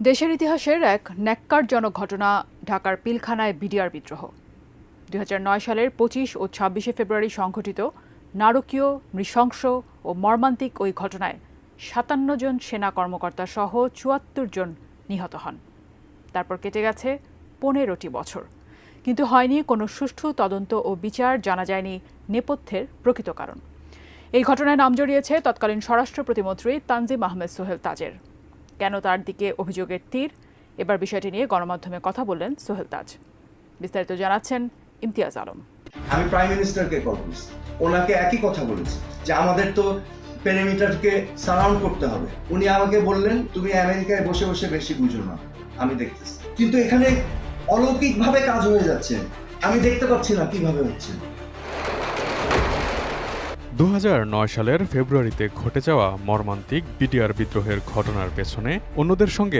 দেশের ইতিহাসের এক ন্যাক্কারজনক ঘটনা ঢাকার পিলখানায় বিডিআর বিদ্রোহ। ২০০৯ সালের ২৫ ও ২৬শে ফেব্রুয়ারি সংঘটিত নারকীয়, নৃশংস ও মর্মান্তিক ওই ঘটনায় ৫৭ জন সেনা কর্মকর্তা সহ ৭৪ জন নিহত হন। তারপর কেটে গেছে ১৫টি বছর, কিন্তু হয়নি কোনো সুষ্ঠু তদন্ত ও বিচার, জানা যায়নি নেপথ্যের প্রকৃত কারণ। এই ঘটনায় নাম জড়িয়েছে তৎকালীন স্বরাষ্ট্র প্রতিমন্ত্রী তানজিম আহমেদ সোহেল তাজের। কেন তার দিকে অভিযোগের তীর? এবার বিষয়টি নিয়ে গণমাধ্যমে কথা বললেন সোহেল তাজ। বিস্তারিত জানাচ্ছেন ইমতিয়াজ আলম। আমি প্রাইম মিনিস্টারকে কল করেছি, ওনাকে একই কথা বলেছি যে আমাদের তো পেরিমিটারকে সারাউন্ড করতে হবে। উনি আমাকে বললেন, তুমি আমেরিকায় বসে বসে বেশি বুঝো না, আমি দেখতেছি। কিন্তু এখানে অলৌকিকভাবে কাজ হয়ে যাচ্ছে, আমি দেখতে পাচ্ছি না কিভাবে হচ্ছে। ২০০৯ সালের ফেব্রুয়ারিতে ঘটে যাওয়া মর্মান্তিক বিডিআর বিদ্রোহের ঘটনার পেছনে অন্যদের সঙ্গে